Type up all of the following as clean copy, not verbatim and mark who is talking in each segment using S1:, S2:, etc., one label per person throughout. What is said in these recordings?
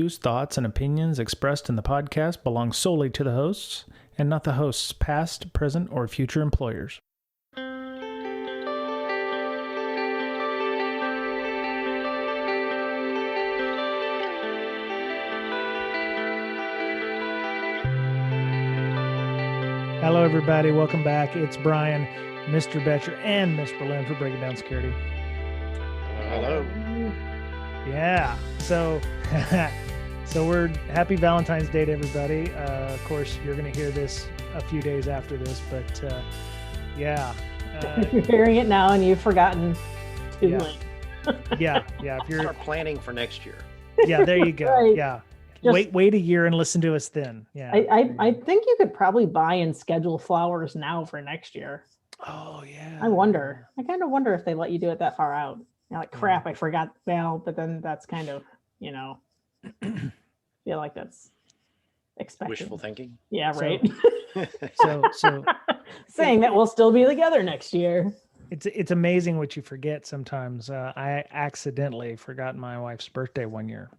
S1: Views, thoughts, and opinions expressed in the podcast belong solely to the hosts and not the host's past, present, or future employers. Hello, everybody. Welcome back. It's Brian, Mr. Betcher, and Miss Berlin for Breaking Down Security.
S2: Hello.
S1: Yeah. So we're happy Valentine's Day to everybody. Of course, you're going to hear this a few days after this, but yeah.
S3: If you're hearing it now and you've forgotten, too late.
S1: Yeah. If you're
S2: Start planning for next year.
S1: Yeah, there you go.
S3: Right.
S1: Yeah.
S3: Just,
S1: wait a year and listen to us then. Yeah.
S3: I think you could probably buy and schedule flowers now for next year.
S1: Oh yeah.
S3: I kind of wonder if they let you do it that far out. You're like, crap, I forgot. Well, but then that's kind of, feel like that's expected.
S2: Wishful thinking.
S3: Yeah, right.
S1: So
S3: saying that we'll still be together next year.
S1: It's amazing what you forget sometimes. I accidentally forgot my wife's birthday one year,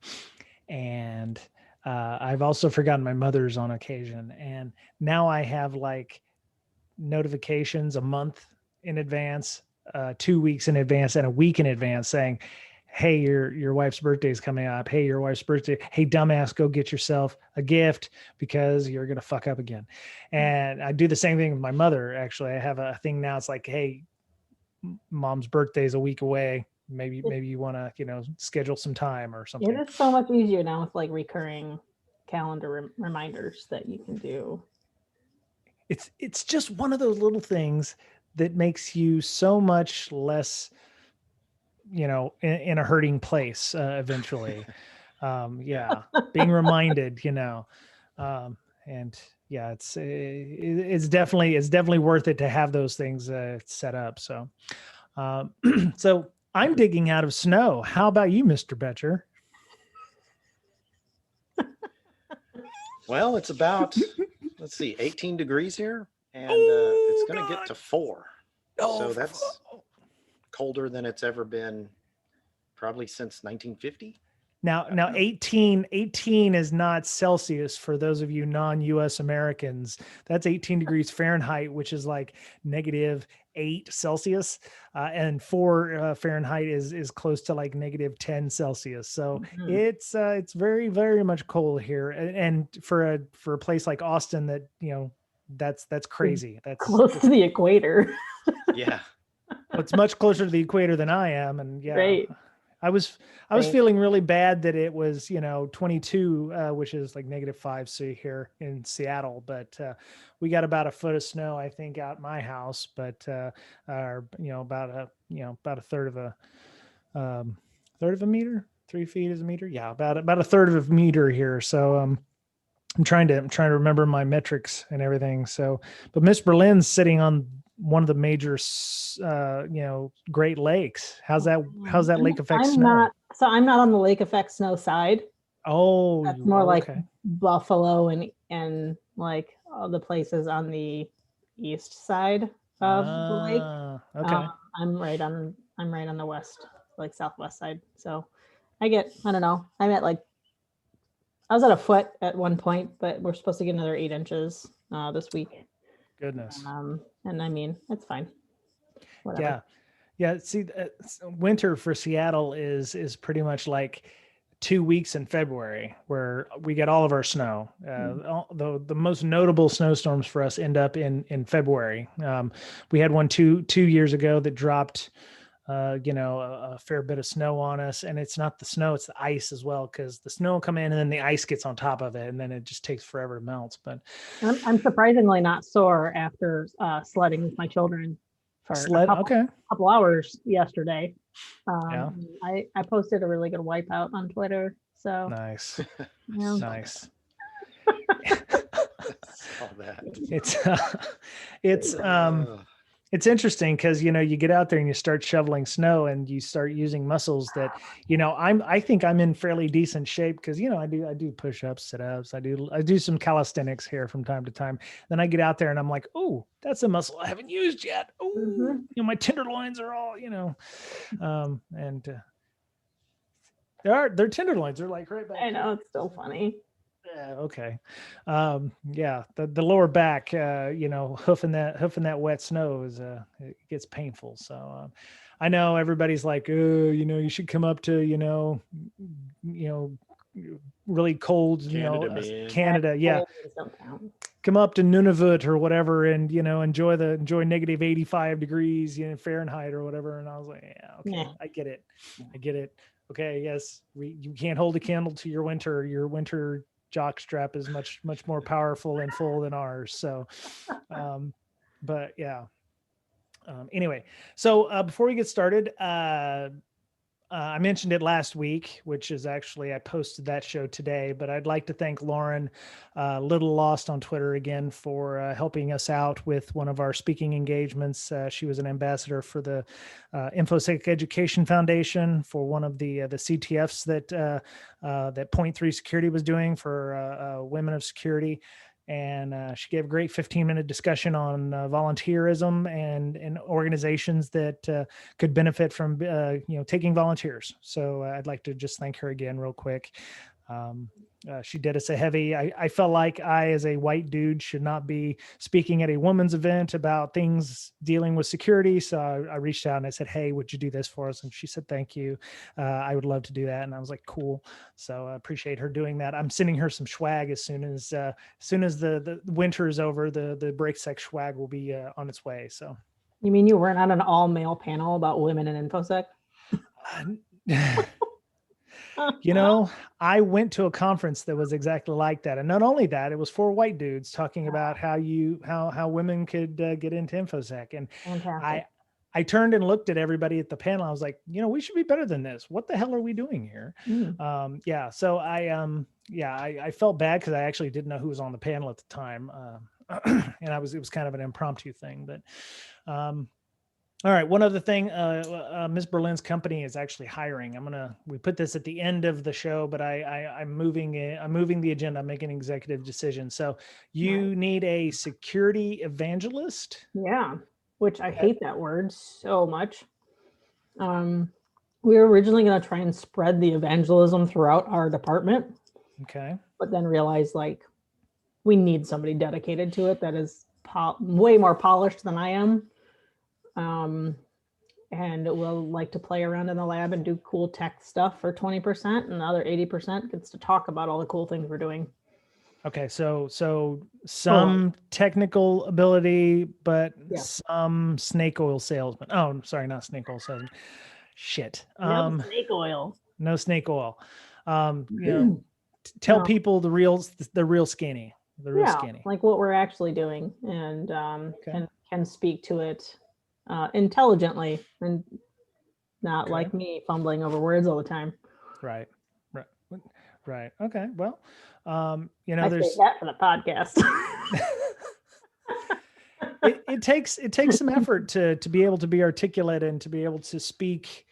S1: and I've also forgotten my mother's on occasion. And now I have like notifications a month in advance, 2 weeks in advance, and a week in advance saying, hey, your wife's birthday is coming up. Hey, your wife's birthday. Hey, dumbass, go get yourself a gift because you're going to fuck up again. And I do the same thing with my mother. Actually, I have a thing now. It's like, hey, mom's birthday is a week away. Maybe you want to, schedule some time or something.
S3: It is so much easier now with like recurring calendar reminders that you can do.
S1: It's just one of those little things that makes you so much less, in a hurting place eventually. Being reminded, and yeah, it's definitely worth it to have those things set up. So, so I'm digging out of snow. How about you, Mr. Betcher?
S2: Well, it's about, 18 degrees here, and it's going to get to 4. So that's colder than it's ever been, probably since 1950.
S1: Now 18 is not Celsius for those of you non-US Americans. That's 18 degrees Fahrenheit, which is like -8 Celsius, and 4 Fahrenheit is close to like -10 Celsius. So it's very, very much cold here, and for a place like Austin that that's crazy. That's
S3: close to the equator.
S2: Yeah,
S1: it's much closer to the equator than I am, and yeah.
S3: Right.
S1: I was feeling really bad that it was, 22, which is like -5 here in Seattle, but we got about a foot of snow, I think, out my house, but about a third of a meter, 3 feet is a meter. Yeah. About a third of a meter here. So, I'm trying to remember my metrics and everything. So, but Miss Berlin's sitting on one of the major, Great Lakes. How's that lake affect snow?
S3: I'm not on the lake effect snow side.
S1: Oh,
S3: that's more like Buffalo and like all the places on the east side of the lake.
S1: Okay.
S3: I'm right on the west, like southwest side. So I don't know. I was at a foot at one point, but we're supposed to get another 8 inches this week.
S1: Goodness.
S3: And I mean, it's fine. Whatever.
S1: Yeah. See, winter for Seattle is pretty much like 2 weeks in February where we get all of our snow. The most notable snowstorms for us end up in February. We had one two years ago that dropped, a fair bit of snow on us, and it's not the snow, it's the ice as well. Cause the snow will come in and then the ice gets on top of it and then it just takes forever to melt. But
S3: I'm surprisingly not sore after sledding with my children for a couple hours yesterday. I posted a really good wipeout on Twitter. So
S1: nice.
S3: Yeah.
S1: Nice.
S2: All that.
S1: It's interesting because, you get out there and you start shoveling snow and you start using muscles that, I think I'm in fairly decent shape because, I do push-ups, sit-ups. I do some calisthenics here from time to time. Then I get out there and I'm like, oh, that's a muscle I haven't used yet. Oh, my tenderloins are all, and They're tenderloins. They're like right back.
S3: I know, it's still funny.
S1: Yeah. Okay. Yeah. The lower back, hoofing that wet snow it gets painful. So, I know everybody's like, oh, you should come up to, really cold, Canada. Yeah. Come up to Nunavut or whatever and, enjoy negative 85 degrees, Fahrenheit or whatever. And I was like, yeah, okay, yeah. I get it. Okay. Yes. You can't hold a candle to your winter jock strap is much more powerful and full than ours. So, but yeah. Anyway, so before we get started, I mentioned it last week, which is actually, I posted that show today, but I'd like to thank Lauren, Little Lost on Twitter again for helping us out with one of our speaking engagements. She was an ambassador for the InfoSec Education Foundation for one of the CTFs that Point 3 Security was doing for women of security. And she gave a great 15-minute discussion on volunteerism and organizations that could benefit from, taking volunteers. So I'd like to just thank her again real quick. She did us a heavy. I felt like I, as a white dude, should not be speaking at a women's event about things dealing with security. So I reached out and I said, hey, would you do this for us? And she said, thank you. I would love to do that. And I was like, cool. So I appreciate her doing that. I'm sending her some swag as soon as the winter is over, the BreakSec swag will be on its way. So.
S3: You mean you weren't on an all male panel about women in InfoSec?
S1: I went to a conference that was exactly like that. And not only that, it was 4 white dudes talking about how women could get into InfoSec. And I turned and looked at everybody at the panel. I was like, we should be better than this. What the hell are we doing here? So I felt bad because I actually didn't know who was on the panel at the time. And it was kind of an impromptu thing, but, all right. One other thing, Ms. Berlin's company is actually hiring. We put this at the end of the show, but I'm moving the agenda. I'm making an executive decision. So you need a security evangelist.
S3: Yeah. Which I hate that word so much. We were originally going to try and spread the evangelism throughout our department.
S1: Okay.
S3: But then realized we need somebody dedicated to it that is way more polished than I am. And will like to play around in the lab and do cool tech stuff for 20%, and the other 80% gets to talk about all the cool things we're doing.
S1: Okay, so some technical ability, but some snake oil salesman. Oh, sorry, not snake oil salesman. Shit.
S3: No snake oil.
S1: No snake oil. Tell people the real skinny. The real skinny.
S3: Like what we're actually doing, and can speak to it intelligently and not like me fumbling over words all the time.
S1: Right. Okay. Well,
S3: I say that for the podcast.
S1: it takes some effort to be able to be articulate and to be able to speak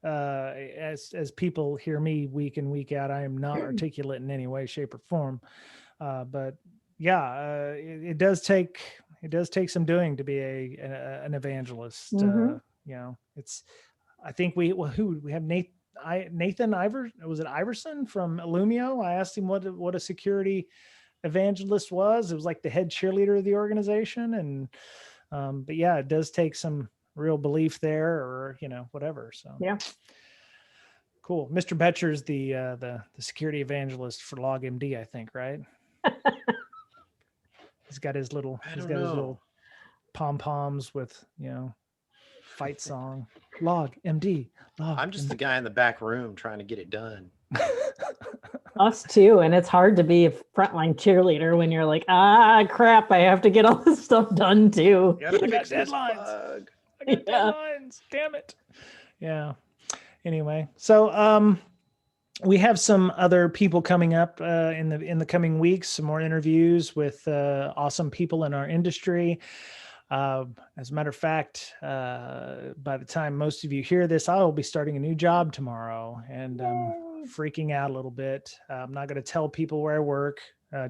S1: as people hear me week in, week out. I am not articulate in any way, shape, or form. But yeah, it does take some doing to be an evangelist. I think we have Nathan Iverson. Was it Iverson from Illumio? I asked him what a security evangelist was. It was like the head cheerleader of the organization. And, but yeah, it does take some real belief there or, whatever. So
S3: yeah.
S1: Cool. Mr. Betcher's the security evangelist for LogMD, I think, right? He's got his little pom-poms with, fight song. LogMD.
S2: I'm just the guy in the back room trying to get it done.
S3: Us too. And it's hard to be a frontline cheerleader when you're like, crap, I have to get all this stuff done too.
S1: I got deadlines. Damn it. Yeah. Anyway, so we have some other people coming up in the coming weeks, some more interviews with awesome people in our industry. As a matter of fact, by the time most of you hear this, I will be starting a new job tomorrow, and I'm freaking out a little bit. I'm not going to tell people where I work,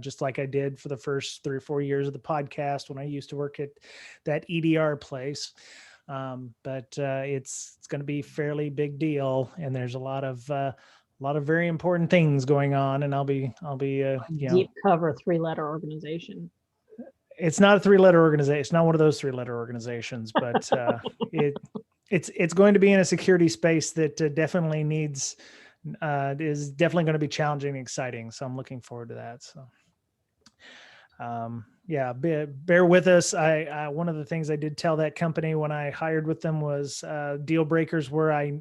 S1: just like I did for the first 3 or 4 years of the podcast when I used to work at that EDR place. But it's going to be a fairly big deal, and there's a lot of lot of very important things going on, and I'll be
S3: Deep cover 3-letter organization.
S1: It's not a 3-letter organization. It's not one of those 3-letter organizations, but it's going to be in a security space that definitely needs is definitely going to be challenging and exciting. So I'm looking forward to that. So yeah, bear with us. I one of the things I did tell that company when I hired with them was deal breakers where I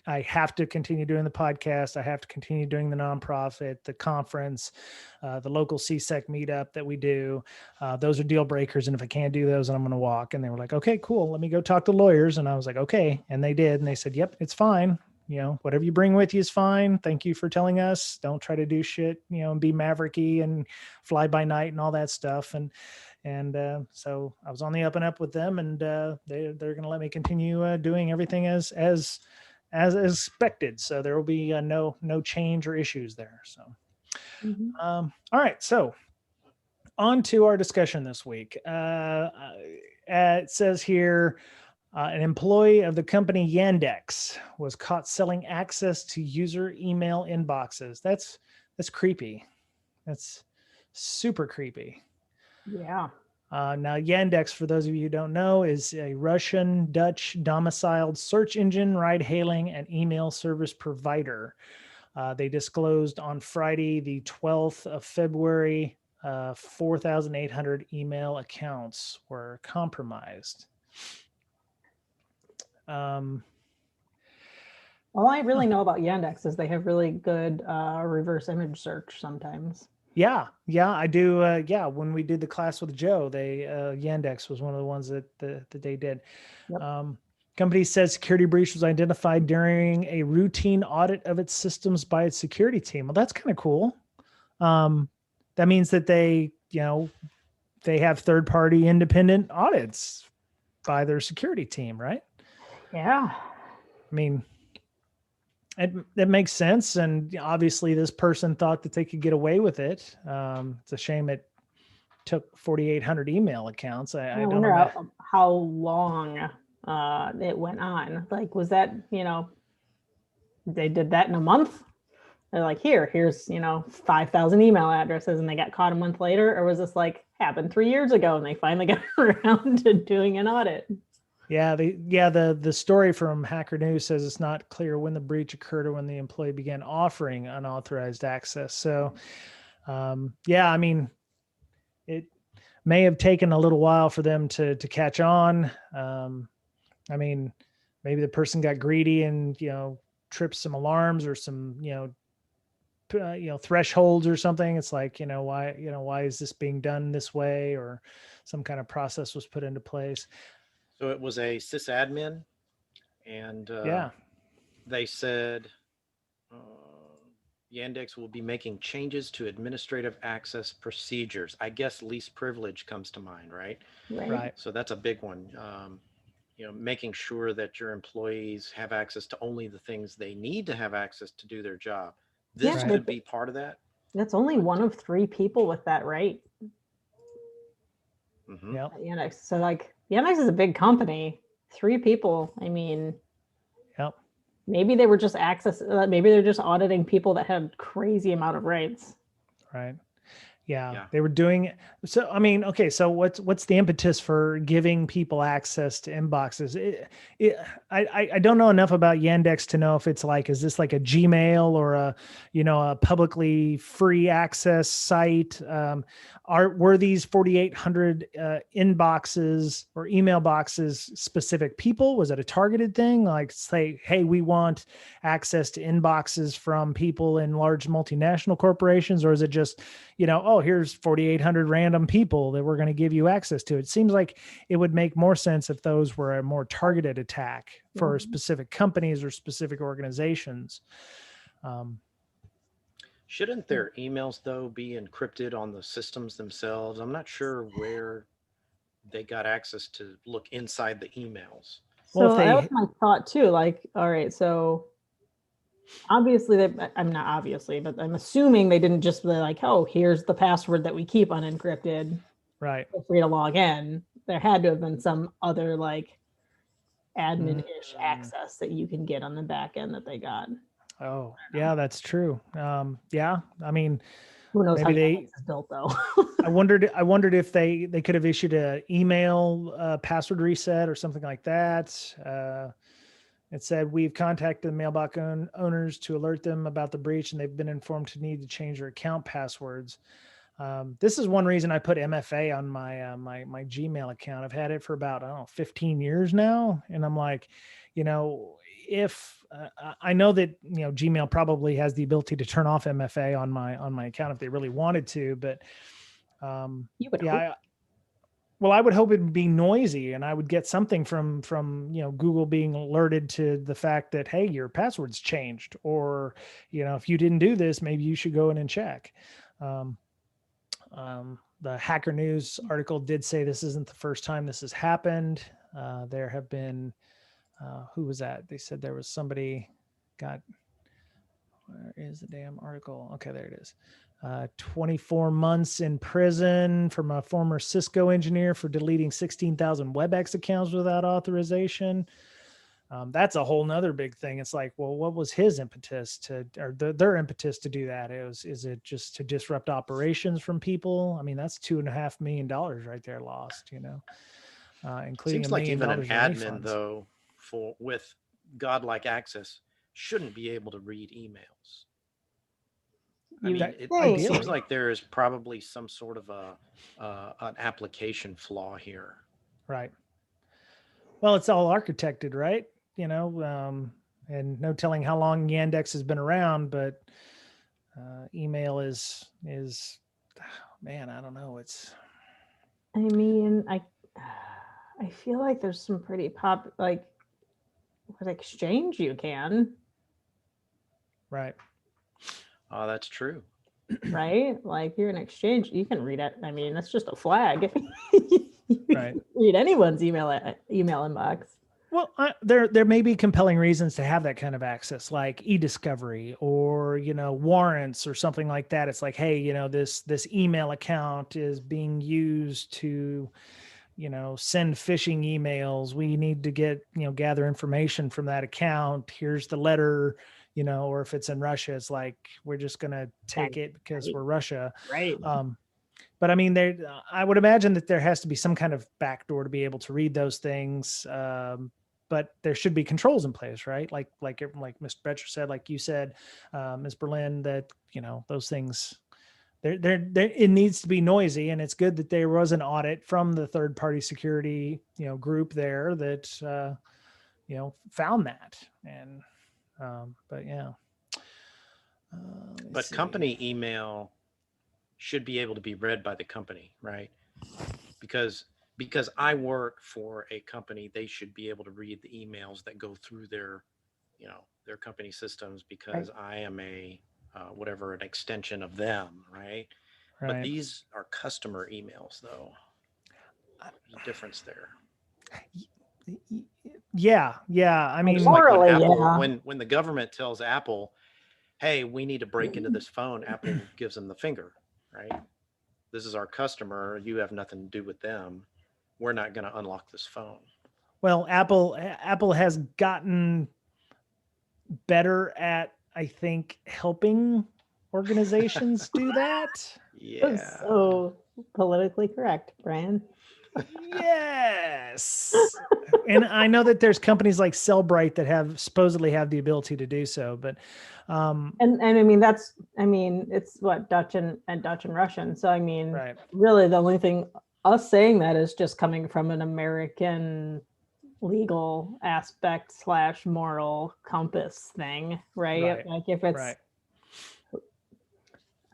S1: have to continue doing the podcast. I have to continue doing the nonprofit, the conference, the local CSEC meetup that we do. Those are deal breakers. And if I can't do those, I'm going to walk. And they were like, okay, cool. Let me go talk to lawyers. And I was like, okay. And they did. And they said, yep, it's fine. Whatever you bring with you is fine. Thank you for telling us. Don't try to do shit, and be mavericky and fly by night and all that stuff. And so I was on the up and up with them, and they're going to let me continue doing everything as expected. So there will be no change or issues there. So, all right. So on to our discussion this week. It says here, an employee of the company Yandex was caught selling access to user email inboxes. That's creepy. That's super creepy.
S3: Yeah.
S1: Now, Yandex, for those of you who don't know, is a Russian, Dutch domiciled search engine, ride-hailing, and email service provider. They disclosed on Friday, the 12th of February, 4,800 email accounts were compromised. All
S3: I really know about Yandex is they have really good reverse image search sometimes.
S1: Yeah, I do. When we did the class with Joe, Yandex was one of the ones that they did. Yep. Company says security breach was identified during a routine audit of its systems by its security team. Well, that's kind of cool. That means that they have third-party independent audits by their security team, right?
S3: Yeah.
S1: I mean, it makes sense. And obviously this person thought that they could get away with it. It's a shame it took 4,800 email accounts. I don't
S3: wonder how long it went on. Like, was that, they did that in a month? They're like, here's 5,000 email addresses, and they got caught a month later? Or was this like happened 3 years ago and they finally got around to doing an audit?
S1: Yeah, the story from Hacker News says it's not clear when the breach occurred or when the employee began offering unauthorized access. So, I mean, it may have taken a little while for them to catch on. I mean, maybe the person got greedy and tripped some alarms or some thresholds or something. It's like why is this being done this way, or some kind of process was put into place.
S2: So it was a sysadmin, and they said Yandex will be making changes to administrative access procedures. I guess least privilege comes to mind, right?
S1: Right.
S2: So that's a big one. Making sure that your employees have access to only the things they need to have access to do their job. This could be part of that.
S3: That's only one of 3 people with that right.
S2: Mm-hmm.
S1: Yep.
S3: Yandex. So Yandex is a big company. 3 people. I mean,
S1: yep.
S3: Maybe they were just maybe they're just auditing people that had crazy amount of rights.
S1: Right. Yeah, they were doing it. So, I mean, okay. So what's the impetus for giving people access to inboxes? I don't know enough about Yandex to know if it's like, is this like a Gmail or a publicly free access site? Were these 4,800 inboxes or email boxes specific people? Was it a targeted thing? Like, say, hey, we want access to inboxes from people in large multinational corporations, or is it just, here's 4,800 random people that we're going to give you access to? It seems like it would make more sense if those were a more targeted attack for specific companies or specific organizations.
S2: Shouldn't their emails, though, be encrypted on the systems themselves? I'm not sure where they got access to look inside the emails.
S3: So that was my thought too. Like, all right, so obviously but I'm assuming they didn't just be like, oh, here's the password that we keep unencrypted.
S1: Right.
S3: Feel free to log in. There had to have been some other like admin-ish access that you can get on the back end that they got.
S1: Oh, yeah, that's true. Yeah, I mean,
S3: Who knows how
S1: maybe
S3: Yandex is built though?
S1: I wondered if they could have issued a email password reset or something like that. It said we've contacted the mailbox owners to alert them about the breach, and they've been informed to need to change their account passwords. This is one reason I put MFA on my Gmail account. I've had it for about, I don't know, 15 years now, and I'm like, if I know that Gmail probably has the ability to turn off MFA on my account if they really wanted to, but
S3: You would
S1: yeah,
S3: hope.
S1: well, I would hope it would be noisy, and I would get something from Google being alerted to the fact that, hey, your password's changed, or if you didn't do this, maybe you should go in and check. The Hacker News article did say this isn't the first time this has happened. There have been, who was that? They said there was somebody got, where is the damn article? Okay, there it is. 24 months in prison from a former Cisco engineer for deleting 16,000 WebEx accounts without authorization. That's a whole nother big thing. It's like, well, what was his impetus their impetus to do that? Is it just to disrupt operations from people? I mean, that's $2.5 million right there lost, including
S2: Seems
S1: $1
S2: like
S1: million
S2: even an
S1: in
S2: admin
S1: refunds.
S2: though, with godlike access, shouldn't be able to read emails. I mean, it seems like there is probably some sort of an application flaw here.
S1: Right. Well, it's all architected, right? And no telling how long Yandex has been around, but email is man, I don't know.
S3: I mean, I feel like there's some pretty with Exchange you can.
S1: Right.
S2: Oh, that's true.
S3: Right? Like you're in Exchange, you can read it. I mean, that's just a flag.
S1: Right.
S3: Read anyone's email inbox.
S1: Well, there may be compelling reasons to have that kind of access, like e-discovery or warrants or something like that. It's like, hey, this email account is being used to send phishing emails. We need to gather information from that account. Here's the letter, or if it's in Russia, it's like, we're just going to take it because we're Russia.
S3: Right.
S1: But I mean, I would imagine that there has to be some kind of backdoor to be able to read those things. But there should be controls in place, right? Like Mr. Betcher said, like you said, Ms. Berlin, that, those things, it needs to be noisy, and it's good that there was an audit from the third party security, group there that, found that. And, but yeah.
S2: But company email should be able to be read by the company, right? Because I work for a company, they should be able to read the emails that go through their company systems, because I am an extension of them, right? But these are customer emails, though. There's a difference there.
S1: Yeah. I mean,
S3: morally,
S2: like when Apple, when the government tells Apple, hey, we need to break into this phone, Apple gives them the finger, right? This is our customer. You have nothing to do with them. We're not going to unlock this phone.
S1: Well, Apple has gotten better at, I think, helping organizations do that.
S2: Yeah.
S3: So politically correct, Brian.
S1: Yes. And I know that there's companies like Cellbrite that supposedly have the ability to do so, but
S3: and I mean it's what Dutch and Russian. So I mean, really the only thing us saying that is just coming from an American legal aspect / moral compass thing, right? Like if it's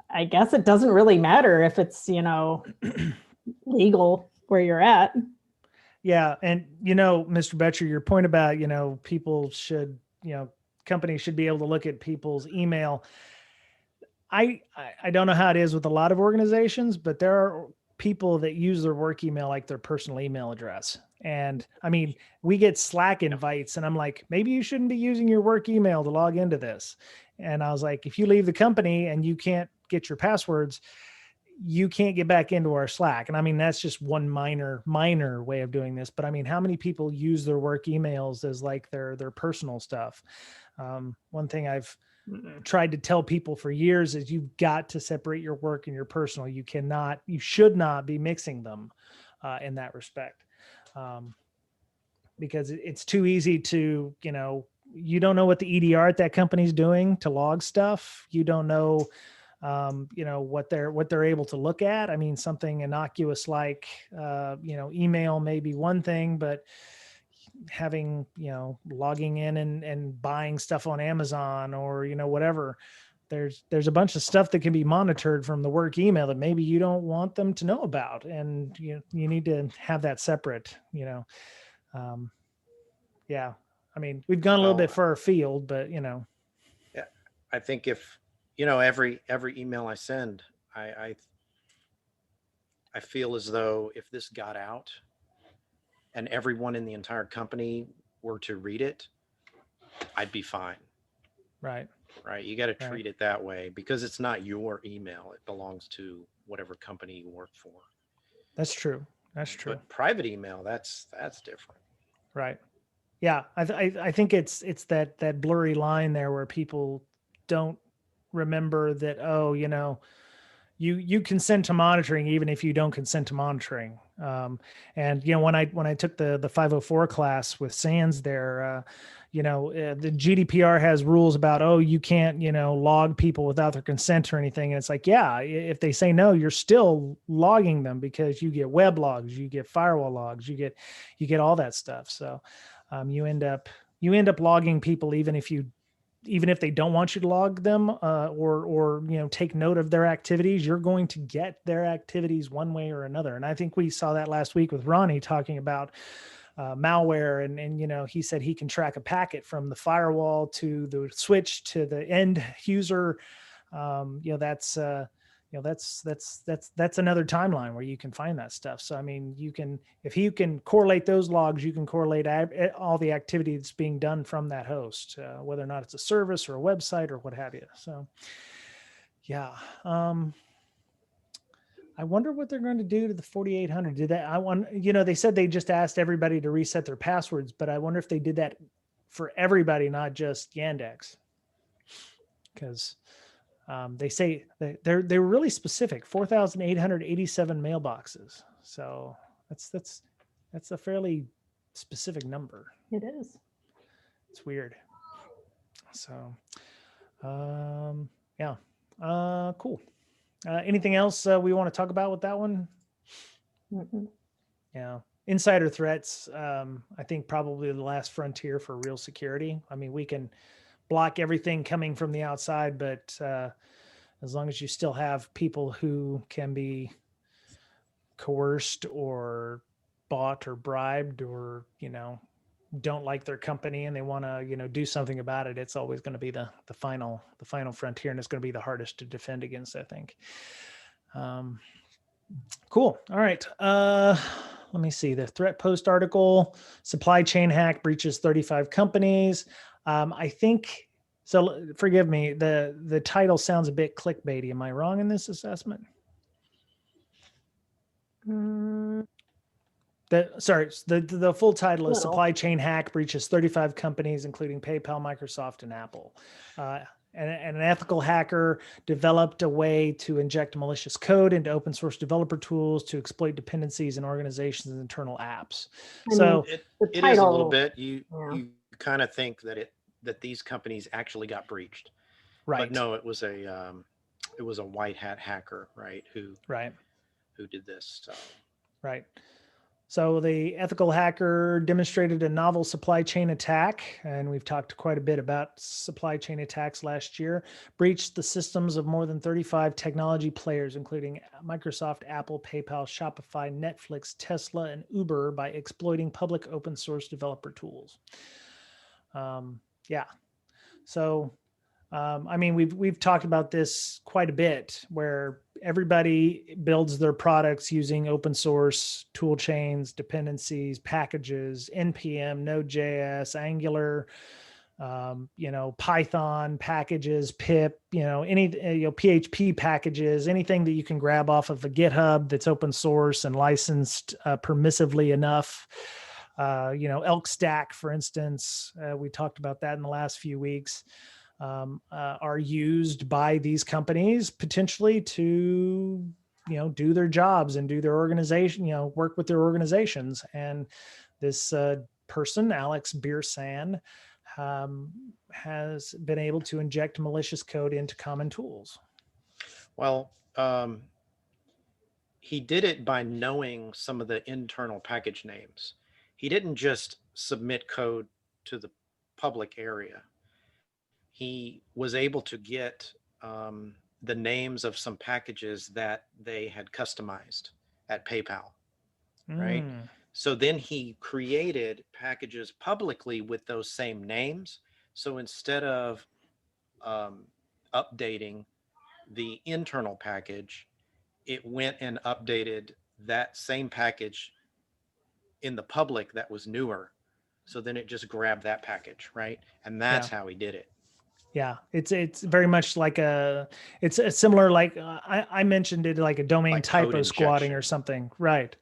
S3: I guess it doesn't really matter if it's legal where you're at.
S1: Yeah. And Mr. Betcher, your point about people should companies should be able to look at people's email. I don't know how it is with a lot of organizations, but there are people that use their work email like their personal email address. And I mean, we get Slack invites, and I'm like, maybe you shouldn't be using your work email to log into this. And I was like, if you leave the company and you can't get your passwords, you can't get back into our Slack. And I mean, that's just one minor way of doing this. But I mean, how many people use their work emails as like their personal stuff? One thing I've tried to tell people for years is you've got to separate your work and your personal. You should not be mixing them in that respect. Because it's too easy to, you don't know what the EDR at that company's doing to log stuff. You don't know, what they're able to look at. I mean, something innocuous like, email may be one thing, but having, logging in and buying stuff on Amazon or, whatever, there's a bunch of stuff that can be monitored from the work email that maybe you don't want them to know about. And you need to have that separate, yeah. I mean, we've gone a little bit far afield, but Yeah,
S2: I think if, every email I send, I feel as though if this got out and everyone in the entire company were to read it, I'd be fine.
S1: Right.
S2: Right. You got to treat it that way because it's not your email. It belongs to whatever company you work for.
S1: That's true.
S2: But private email, that's different.
S1: Right. Yeah. I think it's that blurry line there where people don't remember that, you consent to monitoring even if you don't consent to monitoring. And when I took the 504 class with Sands there, the GDPR has rules about, you can't, log people without their consent or anything. And it's like, yeah, if they say no, you're still logging them because you get web logs, you get firewall logs, you get all that stuff. So you end up logging people even if they don't want you to log them or take note of their activities, you're going to get their activities one way or another. And I think we saw that last week with Ronnie talking about malware and he said he can track a packet from the firewall to the switch to the end user. That's another timeline where you can find that stuff. So, I mean, if you can correlate those logs, you can correlate all the activity that's being done from that host, whether or not it's a service or a website or what have you. So, yeah. I wonder what they're going to do to the 4800. They said they just asked everybody to reset their passwords, but I wonder if they did that for everybody, not just Yandex. Because they say they're really specific, 4,887 mailboxes. So that's a fairly specific number.
S3: It is.
S1: It's weird. So, yeah. Cool. Anything else we want to talk about with that one?
S3: Mm-hmm.
S1: Yeah. Insider threats, I think probably the last frontier for real security. I mean, we can block everything coming from the outside, but as long as you still have people who can be coerced or bought or bribed or, don't like their company and they want to, do something about it, it's always going to be the final frontier, and it's going to be the hardest to defend against, I think. Cool. All right. Let me see the threat post article. Supply chain hack breaches 35 companies. I think so. Forgive me. The title sounds a bit clickbaity. Am I wrong in this assessment? The full title is Supply Chain Hack Breaches 35 Companies, including PayPal, Microsoft, and Apple. And an ethical hacker developed a way to inject malicious code into open source developer tools to exploit dependencies in organizations' internal apps.
S2: It is a little bit. You kind of think that these companies actually got breached,
S1: right?
S2: But no, it was a white hat hacker, right? Who did this? So.
S1: Right. So the ethical hacker demonstrated a novel supply chain attack, and we've talked quite a bit about supply chain attacks last year, breached the systems of more than 35 technology players, including Microsoft, Apple, PayPal, Shopify, Netflix, Tesla, and Uber by exploiting public open source developer tools. Yeah. So, I mean, we've talked about this quite a bit, where everybody builds their products using open source tool chains, dependencies, packages, NPM, Node.js, Angular, Python packages, pip, PHP packages, anything that you can grab off of a GitHub that's open source and licensed permissively enough. Elk Stack, for instance, we talked about that in the last few weeks. are used by these companies potentially to, do their jobs and do their organization, work with their organizations. And this person, Alex Biersan, has been able to inject malicious code into common tools.
S2: Well, he did it by knowing some of the internal package names. He didn't just submit code to the public area. He was able to get the names of some packages that they had customized at PayPal, right? So then he created packages publicly with those same names. So instead of updating the internal package, it went and updated that same package in the public that was newer. So then it just grabbed that package, right? And that's how he did it.
S1: Yeah, it's very much like it's a similar, like I mentioned it, like a domain like typo squatting or something. Right.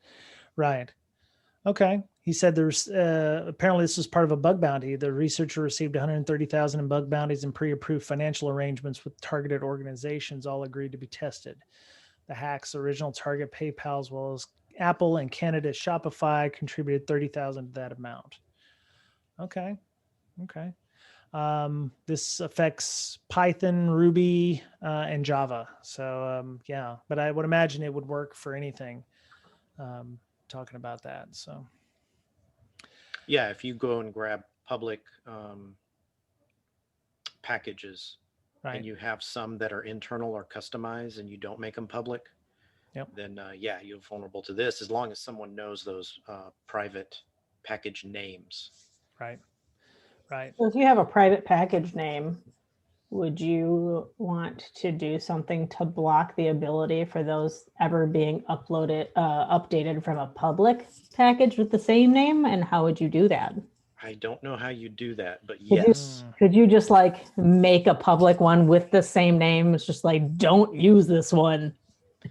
S1: Okay. He said there's apparently this was part of a bug bounty. The researcher received 130,000 in bug bounties and pre-approved financial arrangements with targeted organizations, all agreed to be tested. The hack's original target, PayPal, as well as Apple and Canada's Shopify, contributed 30,000 to that amount. Okay. This affects Python, Ruby, and Java. So but I would imagine it would work for anything. Talking about that. So
S2: yeah, if you go and grab public packages, right, and you have some that are internal or customized and you don't make them public, then you're vulnerable to this as long as someone knows those private package names.
S1: Right.
S3: So if you have a private package name, would you want to do something to block the ability for those ever being updated from a public package with the same name? And how would you do that?
S2: I don't know how you do that, but yes.
S3: Could you just like make a public one with the same name? It's just like, don't use this one.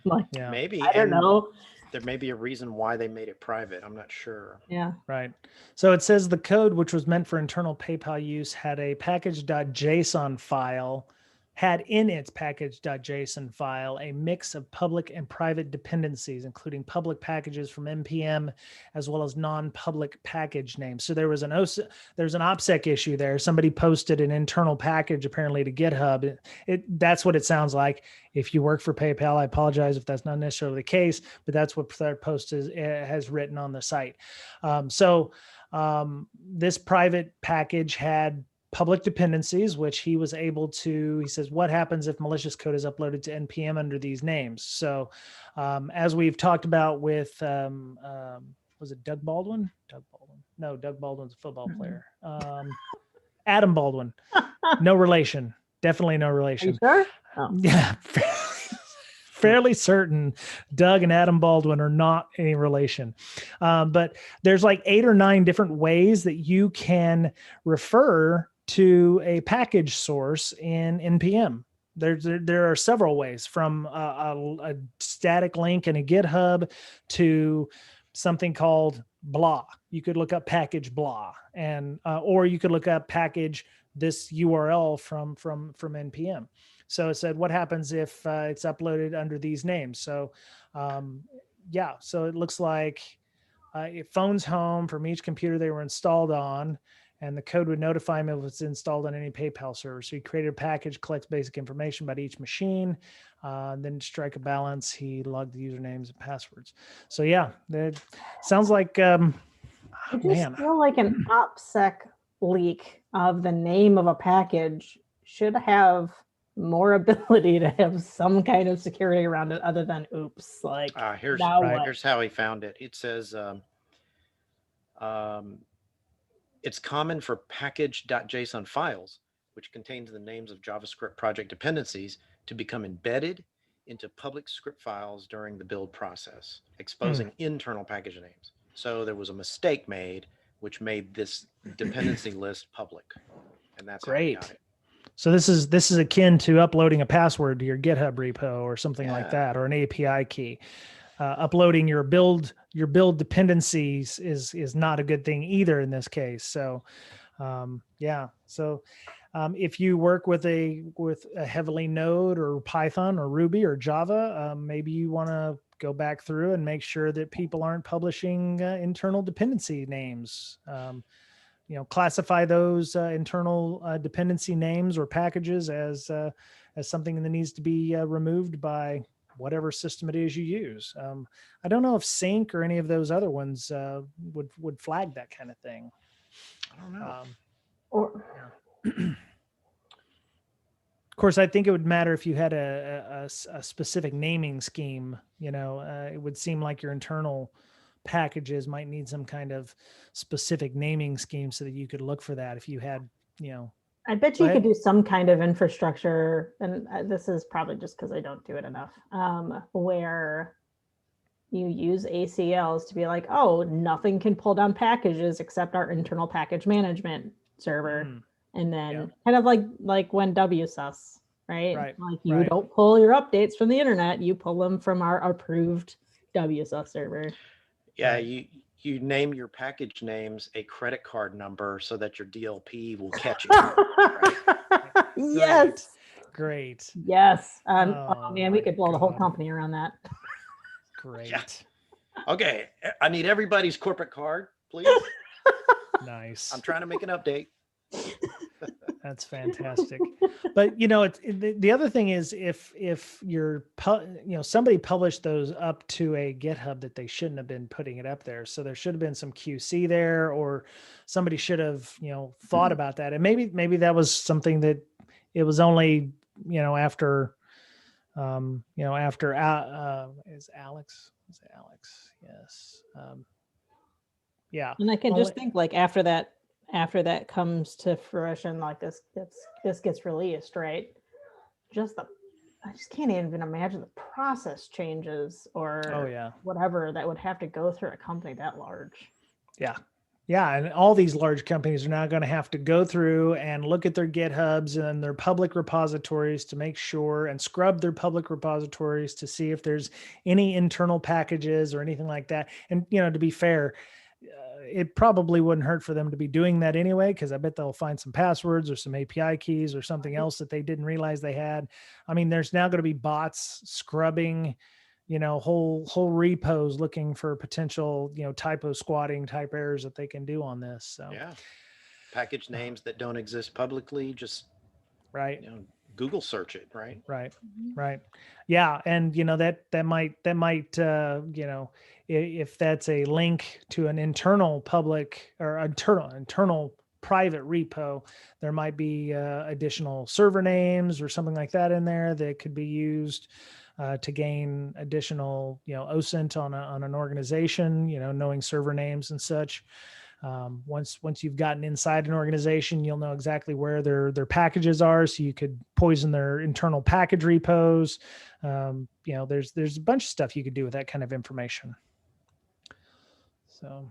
S3: Like,
S2: maybe.
S3: I don't know.
S2: There may be a reason why they made it private. I'm not sure.
S3: Yeah.
S1: Right. So it says the code, which was meant for internal PayPal use, had a package.json file, had in its package.json file a mix of public and private dependencies, including public packages from NPM, as well as non-public package names. So there's an OPSEC issue there. Somebody posted an internal package apparently to GitHub. That's what it sounds like. If you work for PayPal, I apologize if that's not necessarily the case, but that's what that post has written on the site. This private package had public dependencies, which he was able to, he says, what happens if malicious code is uploaded to NPM under these names? So as we've talked about with, was it Doug Baldwin? No, Doug Baldwin's a football player. Adam Baldwin, no relation. Definitely no relation.
S3: Are you sure? Oh.
S1: Yeah. Fairly certain Doug and Adam Baldwin are not any relation. But there's like 8 or 9 different ways that you can refer to a package source in NPM. There are several ways, from a static link in a GitHub to something called blah. You could look up package blah, and or you could look up package this URL from NPM. So it said, what happens if it's uploaded under these names? So so it looks like it phones home from each computer they were installed on, and the code would notify him if it's installed on any PayPal server. So he created a package, collects basic information about each machine, then to strike a balance, he logged the usernames and passwords. So it sounds like,
S3: I just feel like an OPSEC leak of the name of a package should have more ability to have some kind of security around it other than oops. Like
S2: here's how he found it. It says it's common for package.json files, which contains the names of JavaScript project dependencies, to become embedded into public script files during the build process, exposing internal package names. So there was a mistake made, which made this dependency list public, and that's
S1: great.
S2: How he got it.
S1: So this is akin to uploading a password to your GitHub repo or something like that, or an API key. Uploading your build dependencies is not a good thing either in this case. So, so If you work with a heavily Node or Python or Ruby or Java, maybe you want to go back through and make sure that people aren't publishing internal dependency names. Classify those internal dependency names or packages as something that needs to be removed by whatever system it is you use. I don't know if Sync or any of those other ones would flag that kind of thing.
S2: I don't know.
S1: Of course, I think it would matter if you had a specific naming scheme. It would seem like your internal packages might need some kind of specific naming scheme so that you could look for that if you had,
S3: I bet you could do some kind of infrastructure, and this is probably just because I don't do it enough, where you use ACLs to be like, oh, nothing can pull down packages except our internal package management server. And then kind of like when WSUS, right? Like you don't pull your updates from the internet, you pull them from our approved WSUS server.
S2: Yeah, you name your package names a credit card number so that your DLP will catch it. Right?
S3: Yes.
S1: Great.
S3: Yes. Oh man, we could blow the whole company around that.
S1: Great.
S2: Yeah. Okay, I need everybody's corporate card, please.
S1: Nice.
S2: I'm trying to make an update.
S1: That's fantastic. But the other thing is if you're somebody published those up to a GitHub that they shouldn't have been putting it up there. So there should have been some QC there, or somebody should have thought about that. And maybe that was something that it was only after is Alex? Yes. Yeah.
S3: And I can just think like after that comes to fruition, like this gets released, right? I just can't even imagine the process changes or whatever that would have to go through a company that large.
S1: Yeah. Yeah. And all these large companies are now going to have to go through and look at their GitHubs and their public repositories to make sure, and scrub their public repositories to see if there's any internal packages or anything like that. And, to be fair, it probably wouldn't hurt for them to be doing that anyway, because I bet they'll find some passwords or some API keys or something else that they didn't realize they had. I mean, there's now going to be bots scrubbing, whole repos looking for potential, typo squatting type errors that they can do on this. So
S2: yeah, package names that don't exist publicly, just Google search it, right?
S1: Right. Yeah. And, that might, if that's a link to an internal public or internal private repo, there might be additional server names or something like that in there that could be used to gain additional, OSINT on an organization, knowing server names and such. Once you've gotten inside an organization, you'll know exactly where their packages are. So you could poison their internal package repos. There's a bunch of stuff you could do with that kind of information. So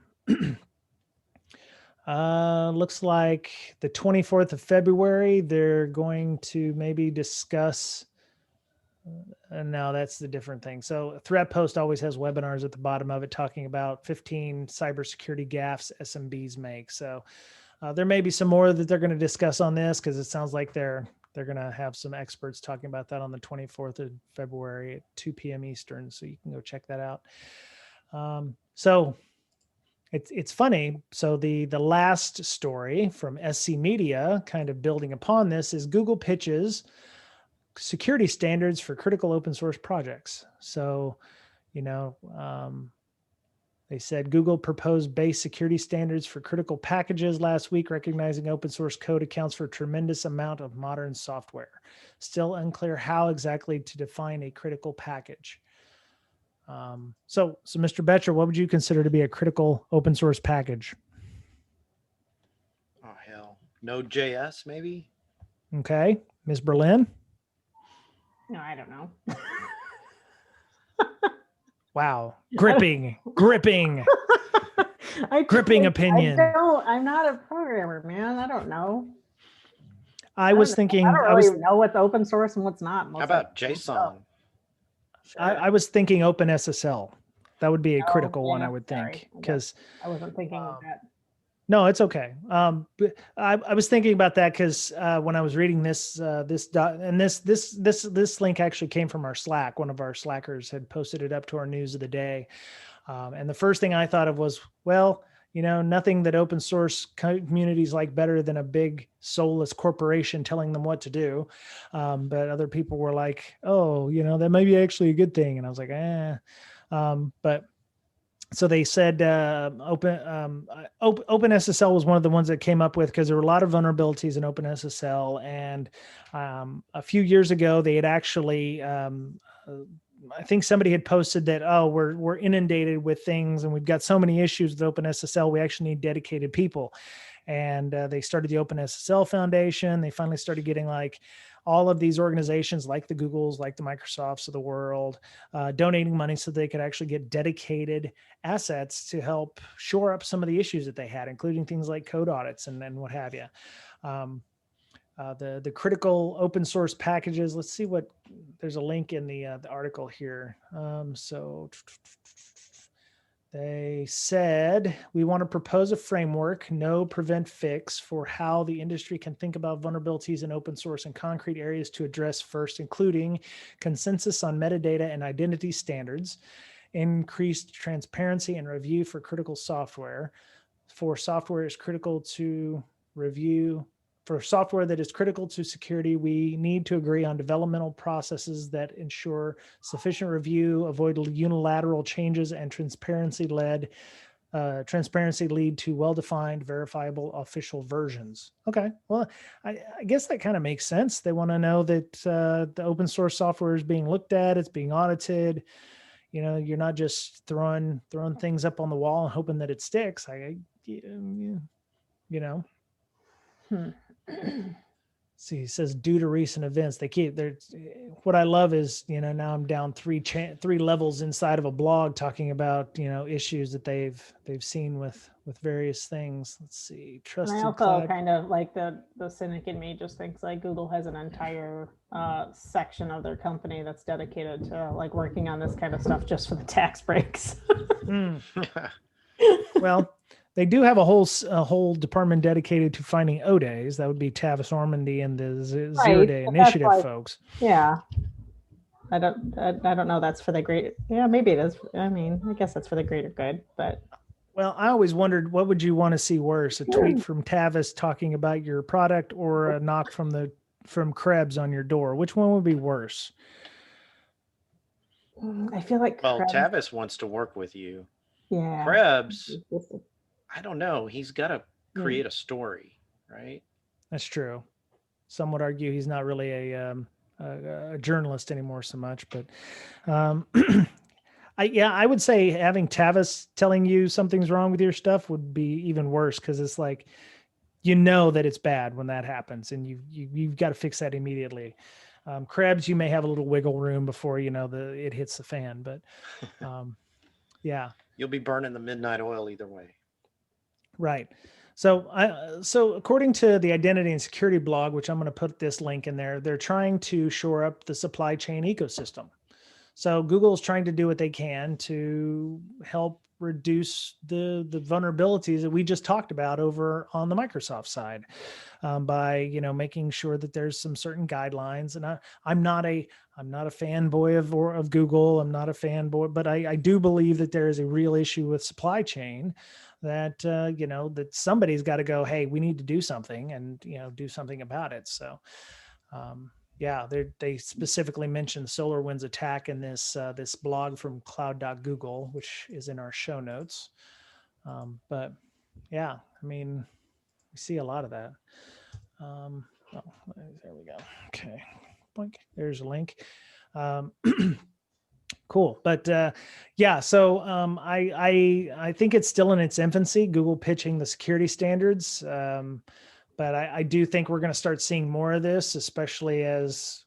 S1: looks like the 24th of February, they're going to maybe discuss. No, that's the different thing. So ThreatPost always has webinars at the bottom of it talking about 15 cybersecurity gaffes SMBs make. So there may be some more that they're going to discuss on this, because it sounds like they're going to have some experts talking about that on the 24th of February at 2 p.m. Eastern. So you can go check that out. So it's funny. So the last story from SC Media, kind of building upon this, is Google pitches security standards for critical open source projects. So, they said Google proposed base security standards for critical packages last week, recognizing open source code accounts for a tremendous amount of modern software. Still unclear how exactly to define a critical package. So Mr. Betcher, what would you consider to be a critical open source package?
S2: Oh, hell. Node.js, maybe?
S1: Okay. Ms. Berlin?
S3: No, I don't know.
S1: Wow. Gripping opinion.
S3: I'm not a programmer, man. I don't know.
S1: I was thinking.
S3: I don't really know what's open source and what's not.
S2: How about JSON?
S3: Sure.
S1: I was thinking OpenSSL. That would be a critical one, I would think, because
S3: I wasn't thinking of that.
S1: No, it's okay. But I was thinking about that because when I was reading this link actually came from our Slack. One of our Slackers had posted it up to our news of the day, and the first thing I thought of was, well, nothing that open source communities like better than a big soulless corporation telling them what to do. But other people were like, oh, that may be actually a good thing, and I was like, but. So they said OpenSSL was one of the ones that came up with, because there were a lot of vulnerabilities in OpenSSL. And a few years ago, they had actually, I think somebody had posted that, oh, we're inundated with things and we've got so many issues with OpenSSL, we actually need dedicated people. And they started the OpenSSL Foundation. They finally started getting like all of these organizations like the Googles, like the Microsofts of the world, donating money so they could actually get dedicated assets to help shore up some of the issues that they had, including things like code audits and what have you. The critical open source packages. Let's see what, there's a link in the article here. So they said, we want to propose a framework, no prevent fix, for how the industry can think about vulnerabilities in open source and concrete areas to address first, including consensus on metadata and identity standards, increased transparency and review for critical software. For software is critical to review. For software that is critical to security, we need to agree on developmental processes that ensure sufficient review, avoid unilateral changes, and transparency lead to well-defined, verifiable official versions. Okay, well, I guess that kind of makes sense. They want to know that the open source software is being looked at, it's being audited. You're not just throwing things up on the wall and hoping that it sticks. See, he says due to recent events, they keep there. What I love is, now I'm down three levels inside of a blog talking about, issues that they've seen with various things. Let's see.
S3: Trusted. And I also kind of like the cynic in me just thinks like Google has an entire section of their company that's dedicated to like working on this kind of stuff just for the tax breaks.
S1: Well, they do have a whole department dedicated to finding O-Days. That would be Tavis Ormandy and the Zero Day Initiative folks.
S3: Yeah. I don't know. That's for the great. Yeah, maybe it is. I mean, I guess that's for the greater good, but.
S1: Well, I always wondered, what would you want to see worse? A tweet from Tavis talking about your product, or a knock from Krebs on your door? Which one would be worse?
S3: I feel like.
S2: Well, Tavis wants to work with you.
S3: Yeah.
S2: Krebs, I don't know. He's got to create a story, right?
S1: That's true. Some would argue he's not really a journalist anymore so much, but I would say having Tavis telling you something's wrong with your stuff would be even worse, because it's like, that it's bad when that happens, and you've got to fix that immediately. Krebs, you may have a little wiggle room before it hits the fan, but yeah.
S2: You'll be burning the midnight oil either way.
S1: Right. So according to the identity and security blog, which I'm going to put this link in there, they're trying to shore up the supply chain ecosystem. So Google is trying to do what they can to help reduce the vulnerabilities that we just talked about over on the Microsoft side, by making sure that there's some certain guidelines. And I'm not a fanboy of Google. I'm not a fanboy, but I do believe that there is a real issue with supply chain, that that somebody's got to go, hey, we need to do something, and do something about it. So yeah, they specifically mentioned SolarWinds attack in this blog from cloud.google, which is in our show notes. But yeah, I mean, we see a lot of that. There we go. Okay, boink. There's a link. Cool. But yeah, so I think it's still in its infancy, Google pitching the security standards. But I do think we're going to start seeing more of this, especially as,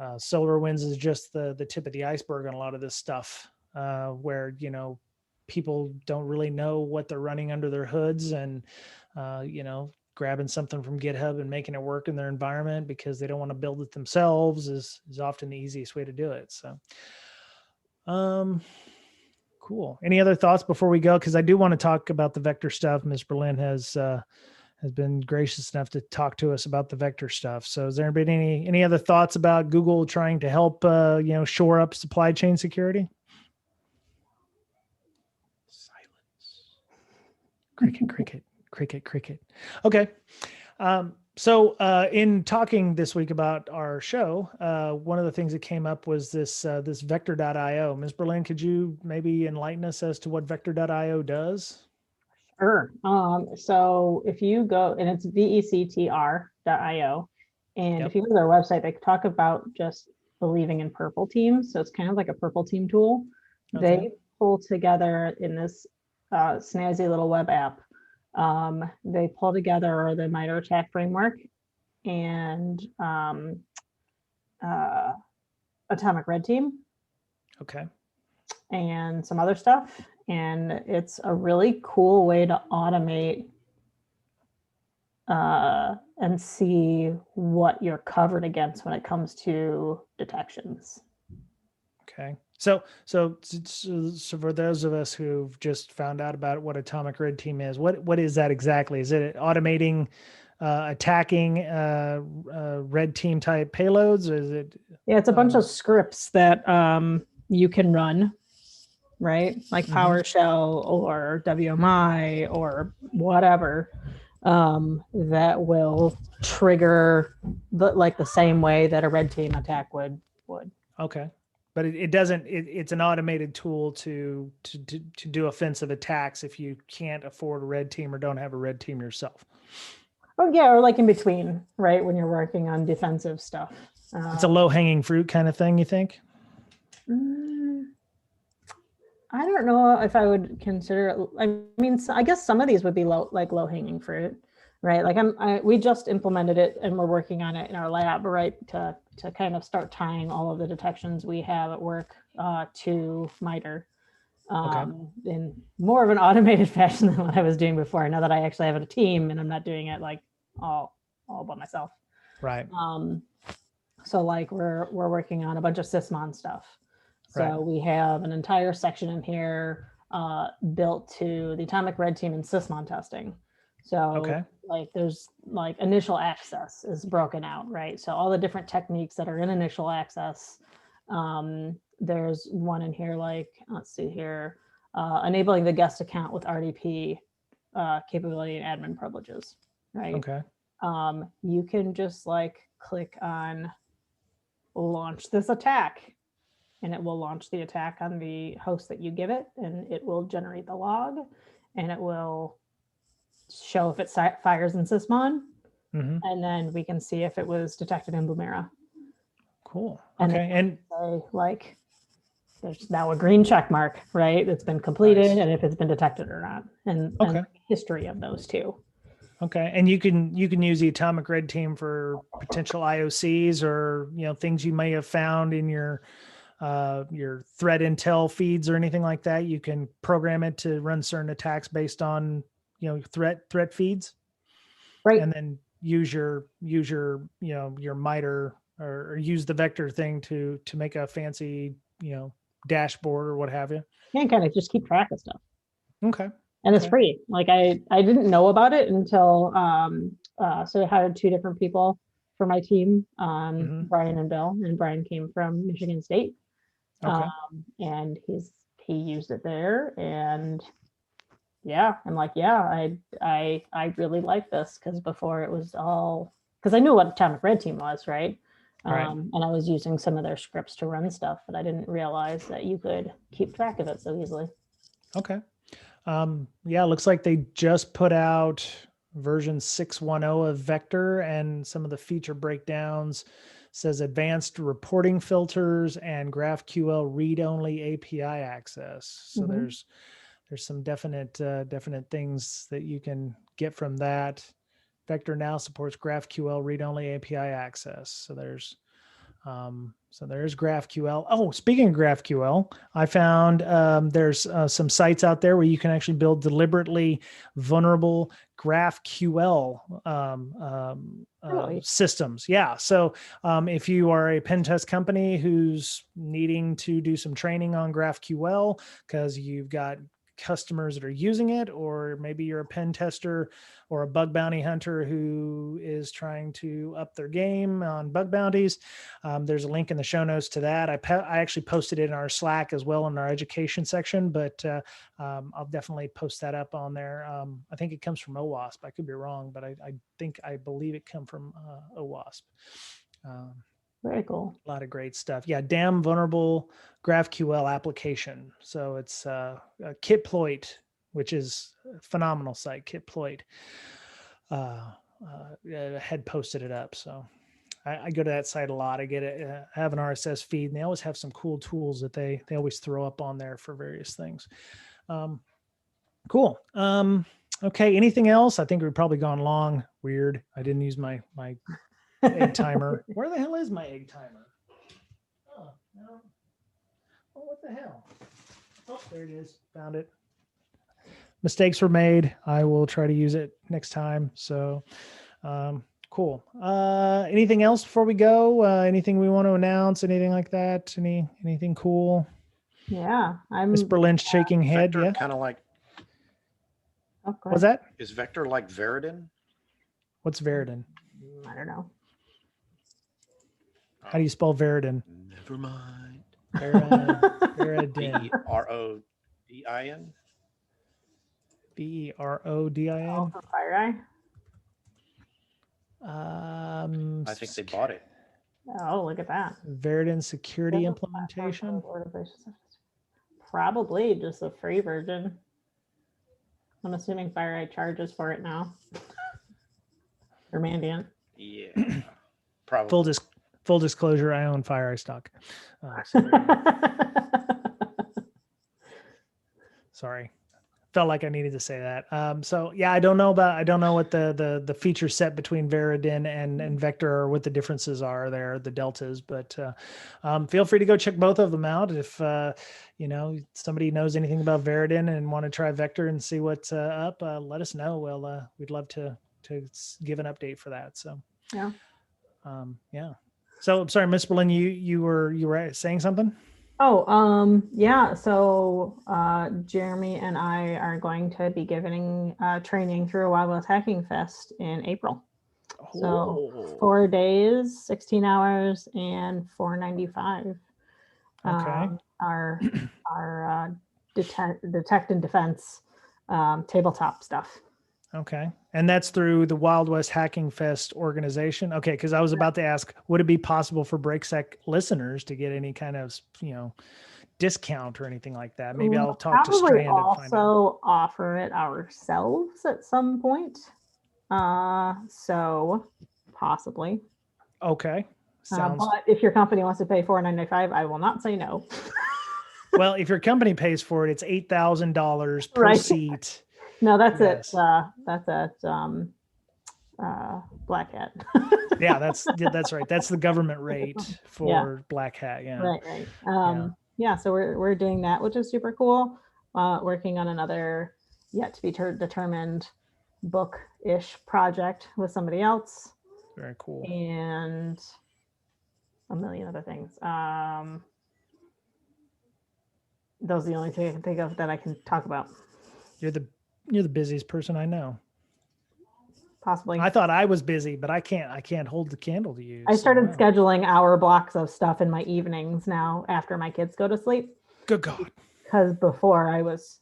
S1: SolarWinds is just the tip of the iceberg on a lot of this stuff, where, people don't really know what they're running under their hoods, and, grabbing something from GitHub and making it work in their environment because they don't want to build it themselves is often the easiest way to do it. So, Cool. Any other thoughts before we go? Because I do want to talk about the Vectr stuff. Ms. Berlin has been gracious enough to talk to us about the Vectr stuff. So has there been any other thoughts about Google trying to help shore up supply chain security?
S2: Silence.
S1: Cricket. Okay. So in talking this week about our show, one of the things that came up was this Vectr.io. Ms. Berlin, could you maybe enlighten us as to what Vectr.io does?
S3: Sure. So if you go, and it's vectr.io, and if you go to their website, they talk about just believing in purple teams. So it's kind of like a purple team tool.
S1: Okay.
S3: They pull together in this snazzy little web app. They pull together the MITRE ATT&CK framework and Atomic Red Team.
S1: Okay.
S3: And some other stuff. And it's a really cool way to automate and see what you're covered against when it comes to detections.
S1: Okay. So for those of us who've just found out about what Atomic Red Team is, what is that exactly? Is it automating attacking red team type payloads? Or is it?
S3: Yeah, it's a bunch of scripts that you can run, right? Like PowerShell or WMI or whatever, that will trigger the same way that a red team attack would.
S1: Okay. But it doesn't, it's an automated tool to do offensive attacks if you can't afford a red team or don't have a red team yourself.
S3: Oh yeah, or like in between, right? When you're working on defensive stuff.
S1: It's a low hanging fruit kind of thing, you think?
S3: I don't know if I would consider it. I mean, I guess some of these would be low hanging fruit, right? Like we just implemented it and we're working on it in our lab, right? To kind of start tying all of the detections we have at work to MITRE in more of an automated fashion than what I was doing before. Now that I actually have a team and I'm not doing it like all by myself.
S1: Right.
S3: So like we're working on a bunch of sysmon stuff. So we have an entire section in here built to the Atomic Red Team and sysmon testing. So like there's like initial access is broken out, right? So all the different techniques that are in initial access. There's one in here, like, let's see here, enabling the guest account with RDP capability and admin privileges, right?
S1: Okay.
S3: You can just like click on launch this attack and it will launch the attack on the host that you give it, and it will generate the log, and it will show if it fires in sysmon, and then we can see if it was detected in Boomera.
S1: Cool.
S3: And
S1: okay. And
S3: like, there's now a green check mark, right? It's been completed, and if it's been detected or not, and history of those two.
S1: Okay. And you can use the Atomic Red Team for potential IOCs or, things you may have found in your threat intel feeds or anything like that. You can program it to run certain attacks based on, threat feeds.
S3: Right.
S1: And then use your MITRE or use the Vectr thing to make a fancy, dashboard or what have you.
S3: You can kind of just keep track of stuff.
S1: Okay.
S3: And it's free. Like I didn't know about it until so I hired two different people for my team, Brian and Bill, and Brian came from Michigan State. And he used it there, and I'm like, I really like this, because before it was all, because I knew what Atomic Red Team was, right? And I was using some of their scripts to run stuff, but I didn't realize that you could keep track of it so easily.
S1: Okay. It looks like they just put out version 6.10 of Vectr, and some of the feature breakdowns says advanced reporting filters and GraphQL read-only API access. So there's some definite things that you can get from that. Vectr now supports GraphQL read-only API access. So there's So there's GraphQL. Oh, speaking of GraphQL, I found there's some sites out there where you can actually build deliberately vulnerable GraphQL systems. Yeah. So if you are a pen test company who's needing to do some training on GraphQL because you've got customers that are using it, or maybe you're a pen tester or a bug bounty hunter who is trying to up their game on bug bounties, there's a link in the show notes to that. I actually posted it in our Slack as well in our education section, but I'll definitely post that up on there. I think it comes from OWASP. I could be wrong, but I believe it come from OWASP.
S3: Very cool.
S1: A lot of great stuff. Yeah, damn vulnerable GraphQL application. So it's Kitploit, which is a phenomenal site. Kitploit had posted it up. So I go to that site a lot. I get it. I have an RSS feed, and they always have some cool tools that they always throw up on there for various things. Cool. Okay. Anything else? I think we've probably gone long. Weird. I didn't use my egg timer. Where the hell is my egg timer? Oh, no. Oh, what the hell? Oh, there it is. Found it. Mistakes were made. I will try to use it next time. So, cool. Anything else before we go? Anything we want to announce? Anything like that? Anything cool?
S3: Yeah.
S1: Miss Berlin's shaking head.
S2: Vectr,
S1: Yeah.
S2: kind of like.
S3: Oh,
S1: What's that?
S2: Is Vectr like Veridin?
S1: What's Veridin?
S3: I don't know.
S1: How do you spell Veridin?
S2: Never mind.
S1: Veridin.
S2: Verodin.
S1: Verodin.
S3: Oh, from FireEye?
S1: I
S2: think they bought it.
S3: Oh, look at that.
S1: Veridin security implementation.
S3: Probably just a free version. I'm assuming FireEye charges for it now. Or Mandiant.
S2: Yeah, probably.
S1: Full disclosure, I own FireEye stock. Sorry. Felt like I needed to say that. So yeah, I don't know what the feature set between Veridin and Vectr, or what the differences are there, the deltas, but feel free to go check both of them out. If somebody knows anything about Veridin and want to try Vectr and see what's up, let us know. We'd love to give an update for that. So
S3: yeah.
S1: Yeah. So I'm sorry, Miss Berlin, you were saying something?
S3: Oh, yeah. So Jeremy and I are going to be giving training through Wild West Hacking Fest in April. So 4 days, 16 hours, and $4.95.
S1: Okay.
S3: Our detect and defense tabletop stuff.
S1: Okay. And that's through the Wild West Hacking Fest organization. Okay. Cause I was about to ask, would it be possible for BreakSec listeners to get any kind of, discount or anything like that? Maybe I'll talk to Strand and find out.
S3: Also offer it ourselves at some point. So possibly.
S1: Okay.
S3: But if your company wants to pay $4.95, I will not say no.
S1: Well, if your company pays for it, it's $8,000 per seat.
S3: No, that's it. That's at Black Hat.
S1: Yeah, that's right. That's the government rate for Black Hat. Yeah.
S3: Right. Yeah. So we're doing that, which is super cool. Working on another yet to be determined book-ish project with somebody else.
S1: Very cool.
S3: And a million other things. Those are the only two I can think of that I can talk about.
S1: You're the busiest person I know.
S3: Possibly.
S1: I thought I was busy, but I can't hold the candle to you.
S3: I started scheduling hour blocks of stuff in my evenings now after my kids go to sleep.
S1: Good God.
S3: Because before I was